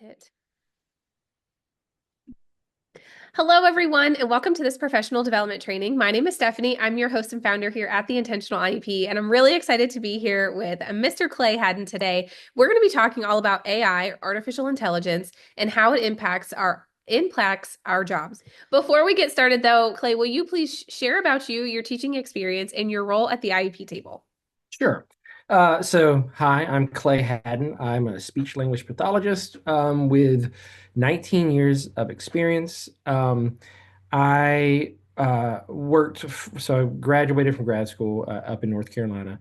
Hit. Hello, everyone, and welcome to this professional development training. My name is Stephanie. I'm your host and founder here at the Intentional IEP, and I'm really excited to be here with Mr. Clay Haddon today. We're going to be talking all about AI, artificial intelligence, and how it impacts our jobs. Before we get started, though, Clay, will you please share about you, your teaching experience, and your role at the IEP table? Sure. Hi, I'm Clay Haddon. I'm a speech language pathologist with 19 years of experience. So I graduated from grad school up in North Carolina.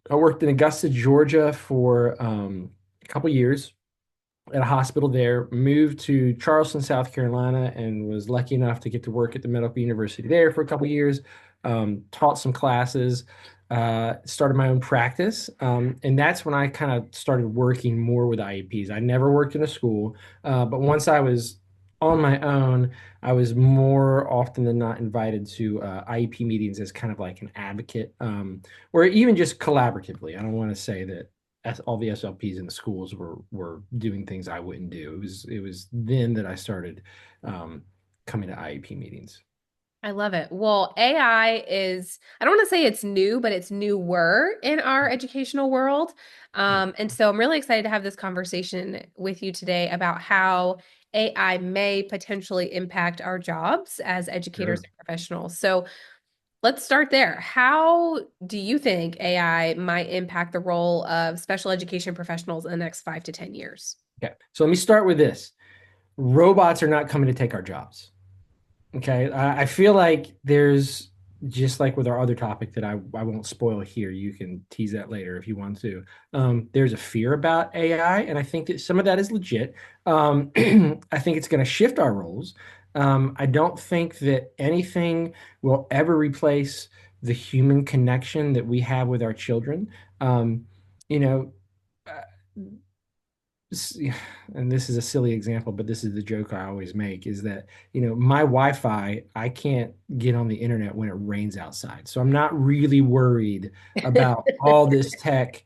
I worked in Augusta, Georgia for a couple years at a hospital there, moved to Charleston, South Carolina, and was lucky enough to get to work at the medical university there for a couple years. Taught some classes, started my own practice, and that's when I kind of started working more with IEPs. I never worked in a school, but once I was on my own, I was more often than not invited to IEP meetings as kind of like an advocate, or even just collaboratively. I don't want to say that all the SLPs in the schools were doing things I wouldn't do. It was then that I started coming to IEP meetings. I love it. Well, AI is, I don't want to say it's new, but it's newer in our educational world. And so I'm really excited to have this conversation with you today about how AI may potentially impact our jobs as educators Sure. and professionals. So let's start there. How do you think AI might impact the role of special education professionals in the next 5 to 10 years? Okay. So let me start with this. Robots are not coming to take our jobs. Okay. I feel like there's just like with our other topic that I won't spoil here. You can tease that later if you want to. There's a fear about AI, and I think that some of that is legit. I think it's going to shift our roles. I don't think that anything will ever replace the human connection that we have with our children. Um, you know, uh, and this is a silly example, but this is the joke I always make is that, my Wi-Fi, I can't get on the internet when it rains outside. So I'm not really worried about all this tech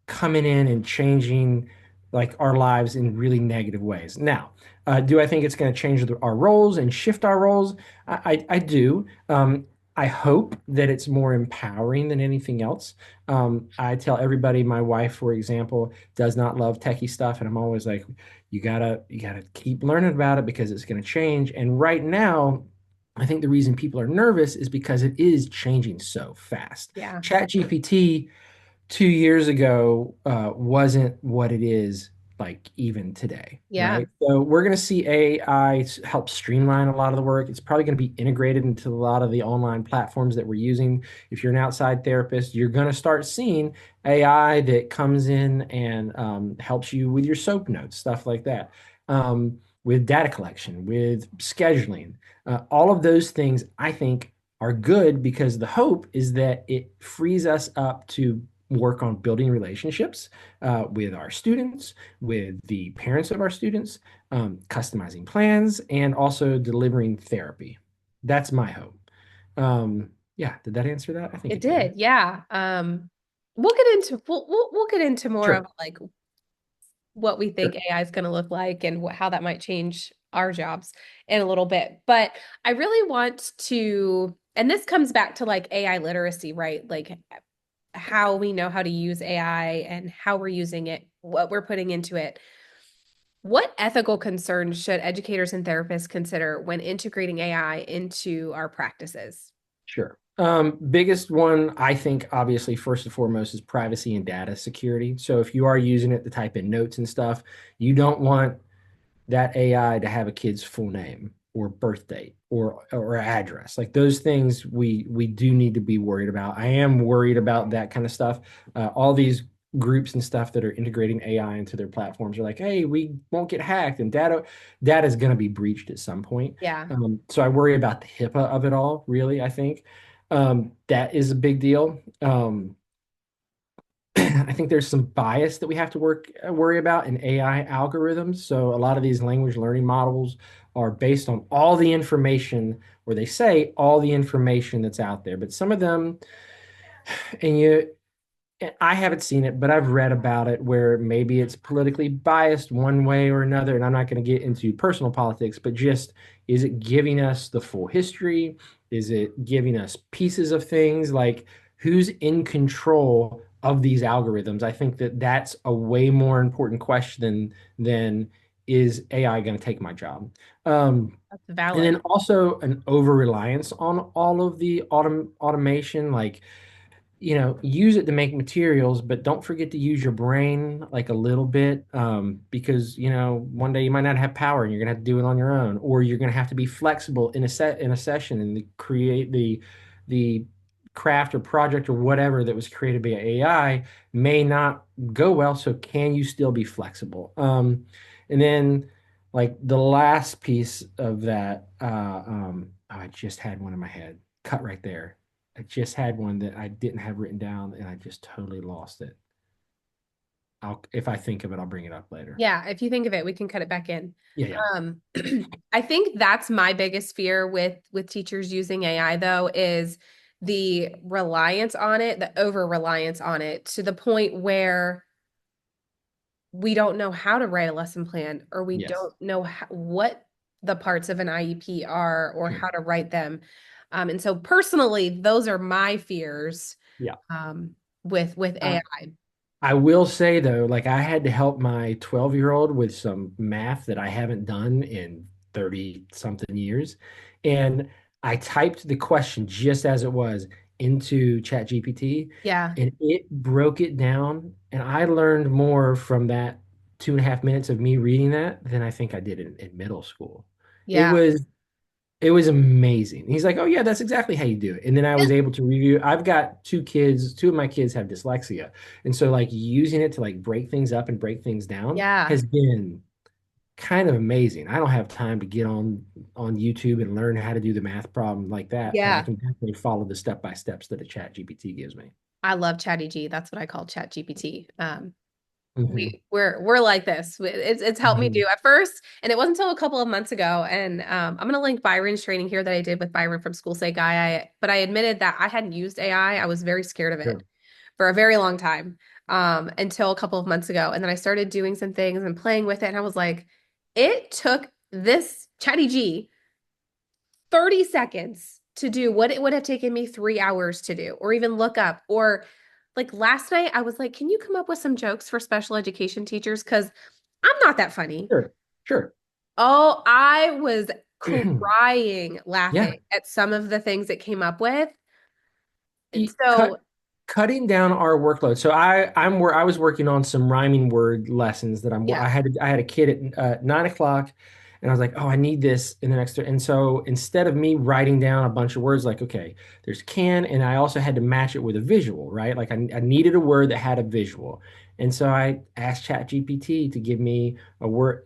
coming in and changing like our lives in really negative ways. Now, do I think it's going to change our roles and shift our roles? I do. I hope that it's more empowering than anything else. I tell everybody, my wife, for example, does not love techie stuff, and I'm always like, you gotta keep learning about it because it's going to change. And right now, I think the reason people are nervous is because it is changing so fast. Yeah. Chat GPT 2 years ago wasn't what it is like even today, Yeah. right? So we're going to see AI help streamline a lot of the work. It's probably going to be integrated into a lot of the online platforms that we're using. If you're an outside therapist, you're going to start seeing AI that comes in and helps you with your SOAP notes, stuff like that, with data collection, with scheduling. All of those things, I think, are good because the hope is that it frees us up to work on building relationships with our students, with the parents of our students, customizing plans, and also delivering therapy. That's my hope. Yeah, did that answer that? I think It it did. did, yeah. We'll get into more of Sure. like what we think Sure. AI is going to look like and how that might change our jobs in a little bit. But I really want to, and this comes back to like AI literacy, right? Like how we know how to use AI and how we're using it, what we're putting into it. What ethical concerns should educators and therapists consider when integrating AI into our practices? Sure. Biggest one, I think, obviously, first and foremost, is privacy and data security. So if you are using it to type in notes and stuff, you don't want that AI to have a kid's full name or birth date or address. Like those things we do need to be worried about. I am worried about that kind of stuff. All these groups and stuff that are integrating AI into their platforms are like, hey, we won't get hacked, and data is going to be breached at some point. Yeah. So I worry about the HIPAA of it all, really, I think. That is a big deal. I think there's some bias that we have to worry about in AI algorithms. So a lot of these language learning models are based on all the information, or they say all the information that's out there. But some of them, and I haven't seen it, but I've read about it where maybe it's politically biased one way or another. And I'm not going to get into personal politics, but just is it giving us the full history? Is it giving us pieces of things? Like who's in control of these algorithms? I think that that's a way more important question than is AI going to take my job? That's And valid. then also an over reliance on all of the automation, like use it to make materials, but don't forget to use your brain like a little bit, because one day you might not have power and you're gonna have to do it on your own, or you're gonna have to be flexible in a session and create the craft or project or whatever that was created by AI may not go well. So can you still be flexible? And then like the last piece of that, oh, I just had one in my head. Cut right there. I just had one that I didn't have written down and I just totally lost it. If I think of it, I'll bring it up later. Yeah, if you think of it, we can cut it back in. Yeah, yeah. Um, I think that's my biggest fear with teachers using AI though, is the reliance on it, the over reliance on it to the point where we don't know how to write a lesson plan, or we Yes. don't know what the parts of an IEP are or Sure. how to write them. And so personally, those are my fears Yeah. with Uh, AI. I will say though, like I had to help my 12-year-old with some math that I haven't done in 30 something years. And I typed the question just as it was into ChatGPT Yeah, and it broke it down. And I learned more from that 2.5 minutes of me reading that than I think I did in middle school. It yeah. was it was amazing. He's like, "Oh yeah, that's exactly how you do it." And then I was able to review. I've got two kids. Two of my kids have dyslexia, and so like using it to like break things up and break things down Yeah, has been kind of amazing. I don't have time to get on YouTube and learn how to do the math problem like that, but I yeah. can definitely follow the step by steps that a chat GPT gives me. I love Chatty G. That's what I call Chat GPT. Hmm. We're like this. It's helped me Hmm. do at first, and it wasn't until a couple of months ago. And I'm gonna link Byron's training here that I did with Byron from School Say Guy. But I admitted that I hadn't used AI. I was very scared of it Sure. for a very long time, until a couple of months ago. And then I started doing some things and playing with it, and I was like, it took this Chatty G 30 seconds to do what it would have taken me 3 hours to do, or even look up. Or like last night, I was like, can you come up with some jokes for special education teachers? Because I'm not that funny. Sure. Sure. Oh, I was crying Yeah. laughing at some of the things it came up with. And E- so, cut Cutting down our workload. So I'm where I was working on some rhyming word lessons that yeah, I had a kid at 9 o'clock, and I was like, oh, I need this in the next. And so instead of me writing down a bunch of words, like okay, there's can, and I also had to match it with a visual, right? Like I needed a word that had a visual, and so I asked ChatGPT to give me a word.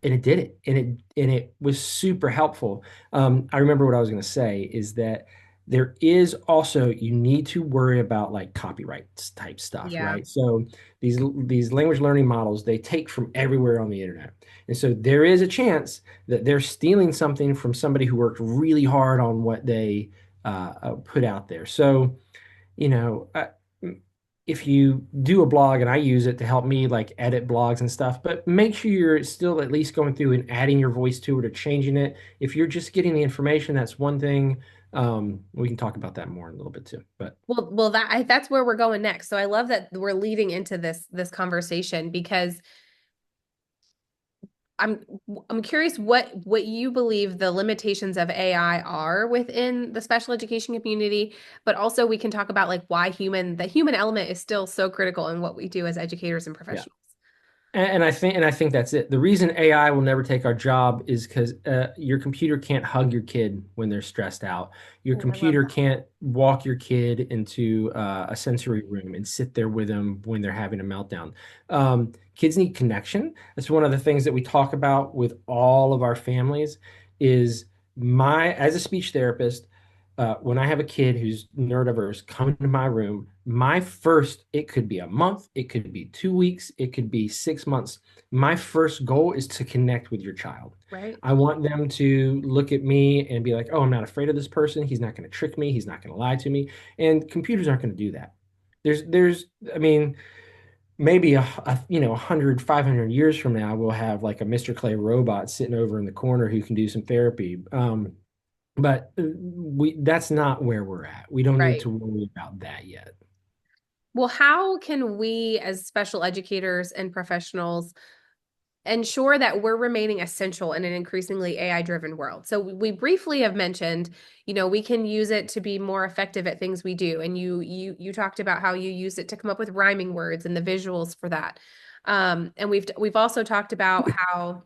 And it did it, and it was super helpful. I remember what I was going to say is that there is also you need to worry about like copyright type stuff, yeah, right? So these language learning models, they take from everywhere on the internet. And so there is a chance that they're stealing something from somebody who worked really hard on what they put out there. So you know, uh, if you do a blog and I use it to help me like edit blogs and stuff, but make sure you're still at least going through and adding your voice to it or changing it. If you're just getting the information, that's one thing. We can talk about that more in a little bit too. But well, that's where we're going next. So I love that we're leading into this conversation because I'm I'm curious what you believe the limitations of AI are within the special education community, but also we can talk about like why the human element is still so critical in what we do as educators and yeah. professionals. And I think that's it. The reason AI will never take our job is because your computer can't hug your kid when they're stressed out. Your Oh, I love computer that. can't walk your kid into a sensory room and sit there with them when they're having a meltdown. Kids need connection. That's one of the things that we talk about with all of our families. Is my as a speech therapist, when I have a kid who's neurodiverse come into my room, it could be a month, it could be 2 weeks, it could be 6 months. My first goal is to connect with your child. Right? I want them to look at me and be like, oh, I'm not afraid of this person. He's not going to trick me. He's not going to lie to me. And computers aren't going to do that. there's I mean, maybe 100, 500 years from now, we'll have like a Mr. Clay robot sitting over in the corner who can do some therapy. But we that's not where we're at. We don't need Right. to worry about that yet. Well, how can we, as special educators and professionals, ensure that we're remaining essential in an increasingly AI driven world? So we briefly have mentioned, we can use it to be more effective at things we do. And you talked about how you use it to come up with rhyming words and the visuals for that. And we've also talked about how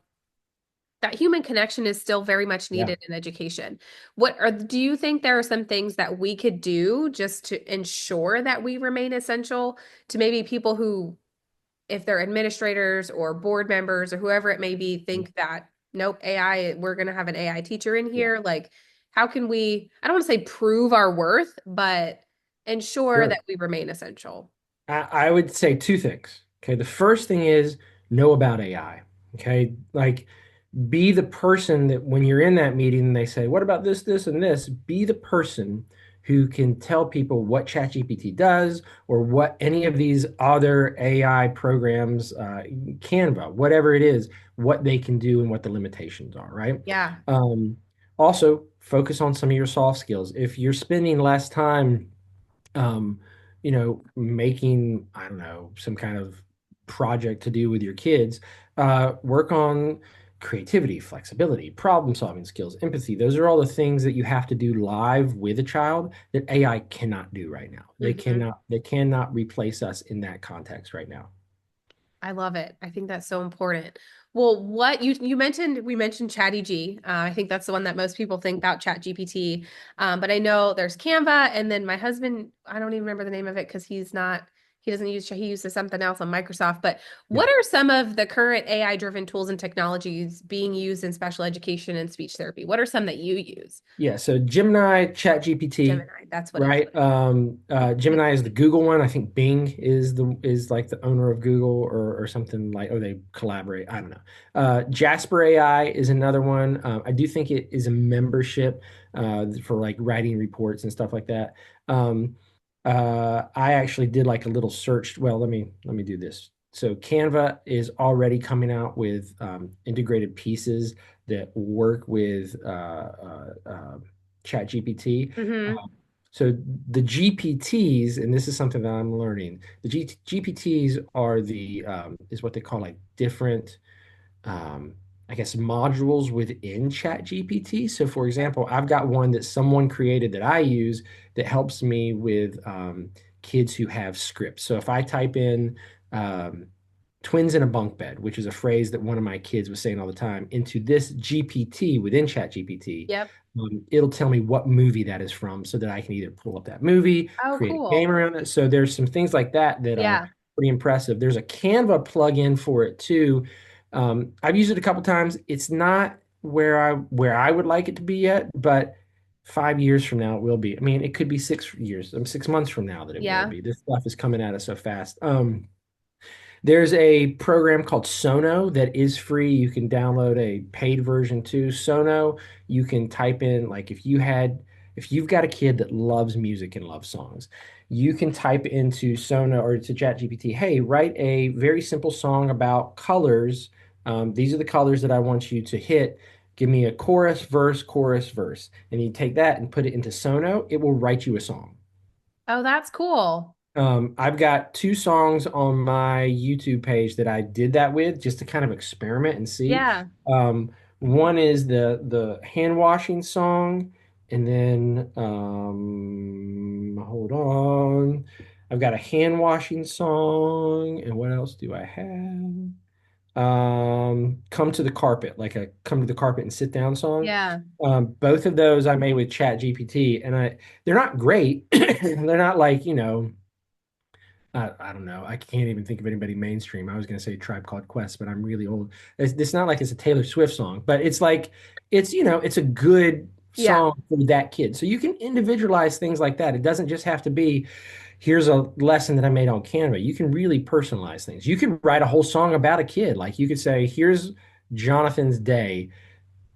that human connection is still very much Yeah. needed in education. Do you think there are some things that we could do just to ensure that we remain essential to maybe people who, if they're administrators or board members or whoever it may be, think that nope, AI, we're going to have an AI teacher in Yeah. here. Like, how can we, I don't want to say prove our worth, but ensure that Sure. we remain essential? I would say two things. Okay. The first thing is know about AI. Okay. Like be the person that when you're in that meeting and they say, what about this, this, and this? Be the person who can tell people what ChatGPT does or what any of these other AI programs, Canva, whatever it is, what they can do and what the limitations are, right? Yeah. Um, Also, focus on some of your soft skills. If you're spending less time um, making, I don't know, some kind of project to do with your kids, work on creativity, flexibility, problem solving skills, empathy. Those are all the things that you have to do live with a child that AI cannot do right now. Hmm. They cannot replace us in that context right now. I love it. I think that's so important. Well, what you mentioned, we mentioned Chatty G. I think that's the one that most people think about, Chat GPT. But I know there's Canva, and then my husband, I don't even remember the name of it because he doesn't use, he uses something else on Microsoft. But Yeah. what are some of the current AI driven tools and technologies being used in special education and speech therapy? What are some that you use? Yeah, so Gemini, ChatGPT, Gemini, that's what it is. right? Gemini is the Google one. I think Bing is like the owner of Google or something like, or they collaborate. I don't know. Jasper AI is another one. I do think it is a membership for like writing reports and stuff like that. Um, I actually did like a little search. Well, let me do this. So Canva is already coming out with integrated pieces that work with ChatGPT. Hmm. So the GPTs, and this is something that I'm learning, the GPTs are the is what they call like different um, I guess, modules within ChatGPT. So, for example, I've got one that someone created that I use that helps me with kids who have scripts. So, if I type in twins in a bunk bed, which is a phrase that one of my kids was saying all the time, into this GPT within ChatGPT, Yep. it'll tell me what movie that is from so that I can either pull up that movie, Oh, create a game cool. around it. So, there's some things like that that are Yeah. pretty impressive. There's a Canva plugin for it too. I've used it a couple times. It's not where I would like it to be yet, but 5 years from now it will be. I mean, it could be 6 years, 6 months from now that it will Yeah. be. This stuff is coming at us so fast. There's a program called Sono that is free. You can download a paid version too. Sono, you can type in like if you've got a kid that loves music and loves songs, you can type into Sono or to ChatGPT, hey, write a very simple song about colors. These are the colors that I want you to hit. Give me a chorus, verse, chorus, verse. And you take that and put it into Sono, it will write you a song. Oh, that's cool. I've got two songs on my YouTube page that I did that with just to kind of experiment and see. Yeah. One is the hand washing song, and then hold on. I've got a hand washing song, and what else do I have? Come to the carpet, like a come to the carpet and sit down song. Yeah. Both of those I made with Chat GPT, and they're not great. They're not like, I don't know. I can't even think of anybody mainstream. I was going to say Tribe Called Quest, but I'm really old. It's not like it's a Taylor Swift song, but it's like it's a good Yeah. song for that kid. So you can individualize things like that. It doesn't just have to be here's a lesson that I made on Canva. You can really personalize things. You can write a whole song about a kid. Like you could say, here's Jonathan's day.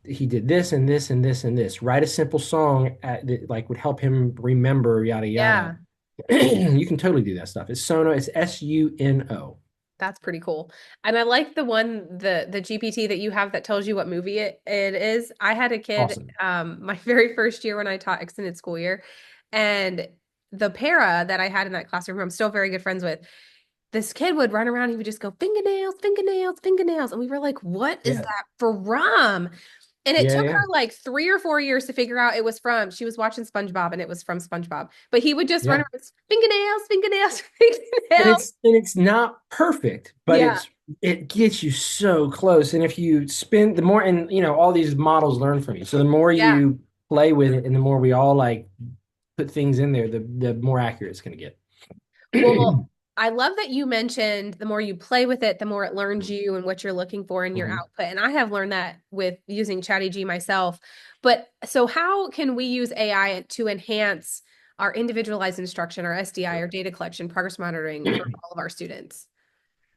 He did this and this and this and this. Write a simple song that like would help him remember yada yada. Yeah. You can totally do that stuff. It's Sono. It's Suno. That's pretty cool. And I like the one, the GPT that you have that tells you what movie it is. I had a kid Awesome. my very first year when I taught extended school year, and the para that I had in that classroom, who I'm still very good friends with, this kid would run around, he would just go fingernails, fingernails, fingernails. And we were like, what is Yeah. that from? And it Yeah. took Yeah. her like 3 or 4 years to figure out it was from, she was watching SpongeBob and it was from SpongeBob. But he would just run Yeah. around, fingernails, fingernails, And fingernails. it's not perfect, but Yeah. it gets you so close. And if you spend the more, and all these models learn from you. So the more Yeah. you play with it and the more we all like put things in there, the more accurate it's going to get. Well, I love that you mentioned the more you play with it, the more it learns you and what you're looking for in your Mhm. output. And I have learned that with using ChatGPT myself. But so how can we use AI to enhance our individualized instruction, our SDI, or data collection, progress monitoring for all of our students?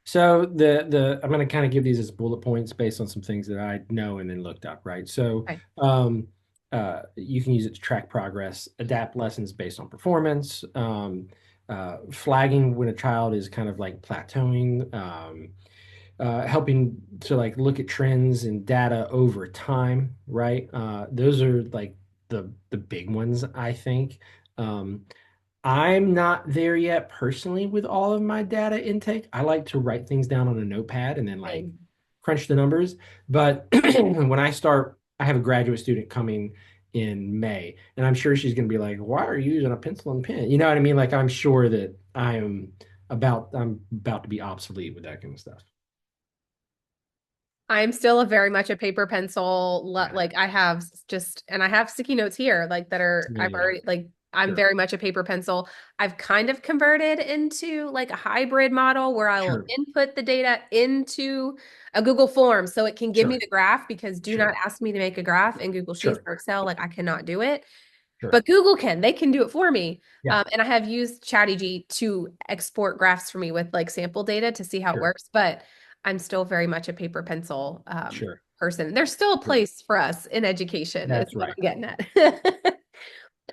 So the I'm going to kind of give these as bullet points based on some things that I know and then looked up, right? So Okay. um, you can use it to track progress, adapt lessons based on performance, flagging when a child is kind of like plateauing, helping to like look at trends and data over time, right? Those are like the big ones, I think. Um, I'm not there yet personally with all of my data intake. I like to write things down on a notepad and then like Same. crunch the numbers. But when I start, I have a graduate student coming in May, and I'm sure she's going to be like, "Why are you using a pencil and pen?" You know what I mean? Like I'm sure that I'm about to be obsolete with that kind of stuff. I'm still a very much a paper pencil. Yeah. Like I have just, and I have sticky notes here, like that are, Yeah, I've yeah, already, like, I'm sure, very much a paper pencil. I've kind of converted into like a hybrid model where I will sure, input the data into a Google form so it can give me sure, the graph, because do not sure, ask me to make a graph in Google Sheets sure, or Excel. Like I cannot do it. sure. But Google can. They can do it for me. Yeah, And I have used ChatGPT to export graphs for me with like sample data to see how it sure, works. But I'm still very much a paper pencil sure, person. There's still a sure. place for us in education, is That's what right. I'm getting at.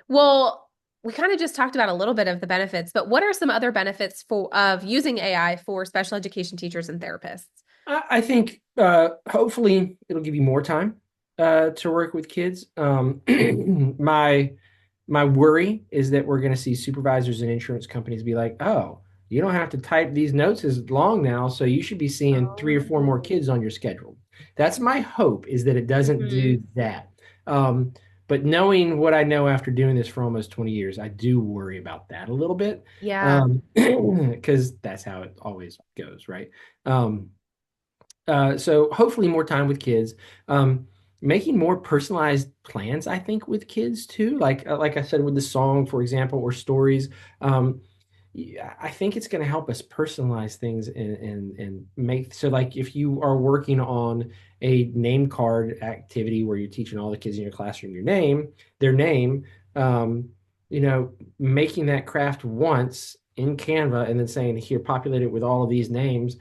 Well, we kind of just talked about a little bit of the benefits, but what are some other benefits for of using AI for special education teachers and therapists? I think hopefully it'll give you more time to work with kids. My my worry is that we're going to see supervisors and insurance companies be like, "Oh, you don't have to type these notes as long now, so you should be seeing three or four more Oh. kids on your schedule." That's my hope, is that it doesn't Mhm. do that. Um, but knowing what I know after doing this for almost 20 years, I do worry about that a little bit, Yeah. because that's how it always goes, right? Um, so hopefully more time with kids, making more personalized plans, I think, with kids too. Like I said, with the song, for example, or stories. Um, yeah, I think it's going to help us personalize things and make so like if you are working on a name card activity where you're teaching all the kids in your classroom their name, um, making that craft once in Canva and then saying here, populate it with all of these names,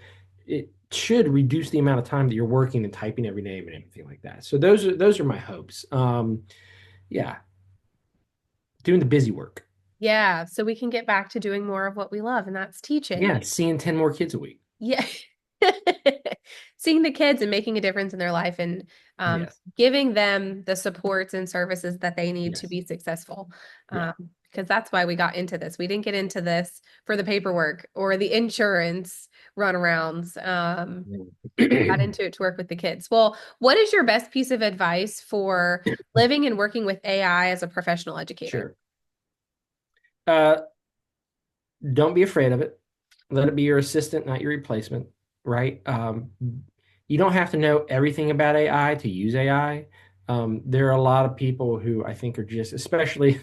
it should reduce the amount of time that you're working and typing every name and everything like that. So those are my hopes. Yeah, doing the busy work. Yeah. So we can get back to doing more of what we love, and that's teaching. Yeah, seeing 10 more kids a week. Yeah. Seeing the kids and making a difference in their life, and Yes. giving them the supports and services that they need to Yes. be successful. Yeah. Because that's why we got into this. We didn't get into this for the paperwork or the insurance runarounds. We got into it to work with the kids. Well, what is your best piece of advice for living and working with AI as a professional educator? Sure. Uh, don't be afraid of it. Let it be your assistant, not your replacement, right? You don't have to know everything about AI to use AI. There are a lot of people who I think are just, especially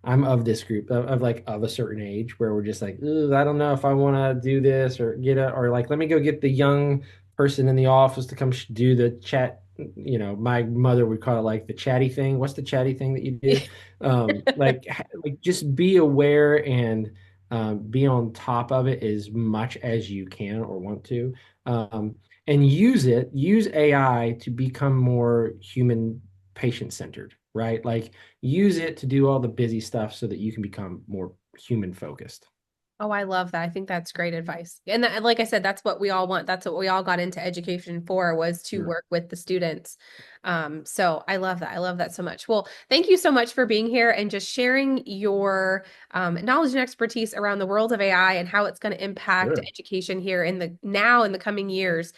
I'm of this group of like of a certain age where we're just like, "Ugh, I don't know if I want to do this or or like let me go get the young person in the office to come do the chat. My mother would call it like the chatty thing. What's the chatty thing that you do? Like just be aware and be on top of it as much as you can or want to. And use AI to become more human patient centered, right? Like use it to do all the busy stuff so that you can become more human focused. Oh, I love that. I think that's great advice. And that, like I said, that's what we all want. That's what we all got into education for, was to Sure. work with the students. So I love that. I love that so much. Well, thank you so much for being here and just sharing your knowledge and expertise around the world of AI and how it's going to impact Sure. education here in the now in the coming years.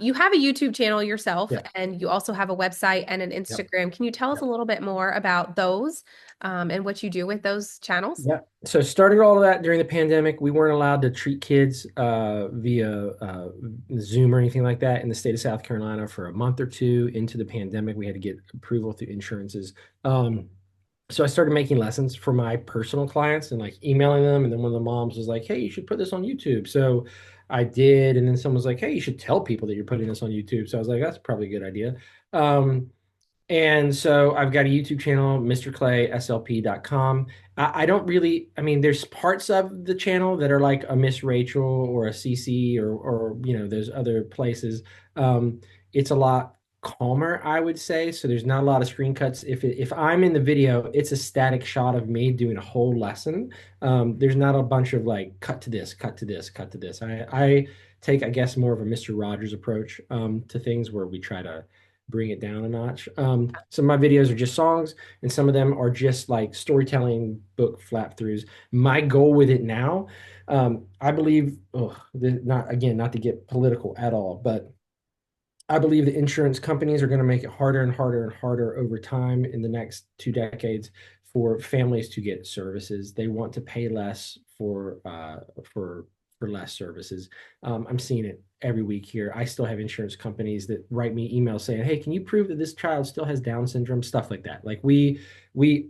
You have a YouTube channel yourself, Yeah. and you also have a website and an Yep. Instagram. Can you tell us Yep. a little bit more about those, and what you do with those channels? Yeah. So started all of that during the pandemic. We weren't allowed to treat kids via Zoom or anything like that in the state of South Carolina for a month or two into the pandemic. We had to get approval through insurances. Um, so I started making lessons for my personal clients and like emailing them. And then one of the moms was like, "Hey, you should put this on YouTube." So I did. And then someone was like, "Hey, you should tell people that you're putting this on YouTube." So I was like, "That's probably a good idea." Um, and so I've got a YouTube channel, mrclayslp.com. I don't really, I mean, there's parts of the channel that are like a Miss Rachel or a CC or there's other places. Um, it's a lot calmer, I would say. So there's not a lot of screen cuts. If I'm in the video, it's a static shot of me doing a whole lesson. There's not a bunch of like cut to this, cut to this, cut to this. I take, I guess, more of a Mr. Rogers approach to things where we try to bring it down a notch. Some of my videos are just songs, and some of them are just like storytelling book flap throughs. My goal with it now, I believe, not to get political at all, but I believe the insurance companies are going to make it harder and harder and harder over time in the next 2 decades for families to get services. They want to pay less for less services. I'm seeing it every week here. I still have insurance companies that write me emails saying, "Hey, can you prove that this child still has Down syndrome?" Stuff like that. Like we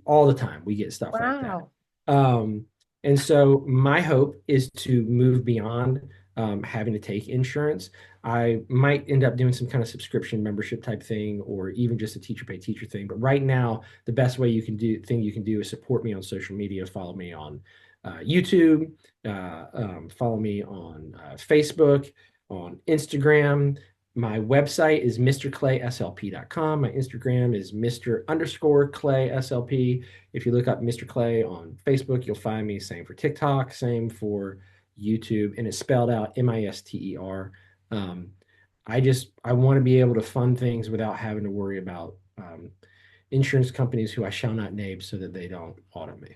all the time we get stuff like that. Wow. Um, and so my hope is to move beyond having to take insurance. I might end up doing some kind of subscription membership type thing, or even just a teacher pay teacher thing. But right now, the best way you can do is support me on social media. Follow me on YouTube, follow me on Facebook, on Instagram. My website is mrclayslp.com. My Instagram is Mr_Clay SLP. If you look up Mr. Clay on Facebook, you'll find me. Same for TikTok, same for YouTube, and it's spelled out Mister. Um, I want to be able to fund things without having to worry about insurance companies who I shall not name so that they don't audit me.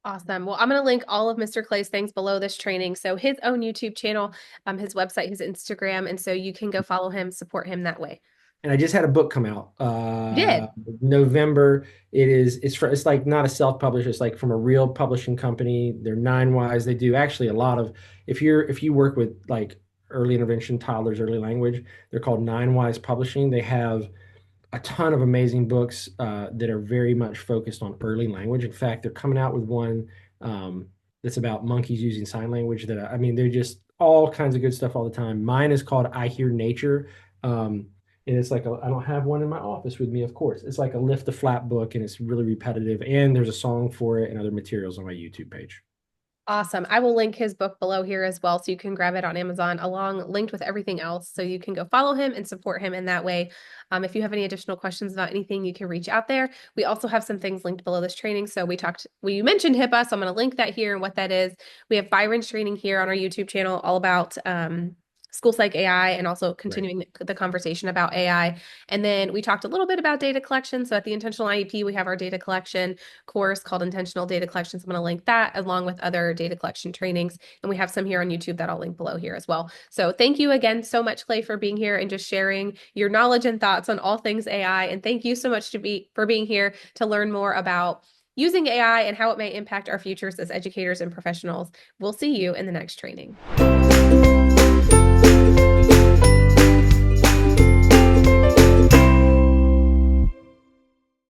Awesome. Well, I'm going to link all of Mr. Clay's things below this training. So his own YouTube channel, his website, his Instagram, and so you can go follow him, support him that way. And I just had a book come out You did. November. It's like not a self-publisher, it's like from a real publishing company. They're 9Wise. They do actually a lot of, if you work with like early intervention toddlers, early language, they're called 9Wise Publishing. They have a ton of amazing books that are very much focused on early language. In fact, they're coming out with one that's about monkeys using sign language. I mean, they're just all kinds of good stuff all the time. Mine is called I Hear Nature. And it's like I don't have one in my office with me, of course. It's like a lift the flap book, and it's really repetitive. And there's a song for it and other materials on my YouTube page. Awesome. I will link his book below here as well, so you can grab it on Amazon along linked with everything else. So you can go follow him and support him in that way. If you have any additional questions about anything, you can reach out there. We also have some things linked below this training. So we mentioned HIPAA, so I'm going to link that here and what that is. We have Byron's training here on our YouTube channel, all about school psych AI, and also Right. continuing the conversation about AI. And then we talked a little bit about data collection. So at the Intentional IEP, we have our data collection course called Intentional Data Collection. So I'm going to link that along with other data collection trainings. And we have some here on YouTube that I'll link below here as well. So thank you again so much, Clay, for being here and just sharing your knowledge and thoughts on all things AI. And thank you so much for being here to learn more about using AI and how it may impact our futures as educators and professionals. We'll see you in the next training.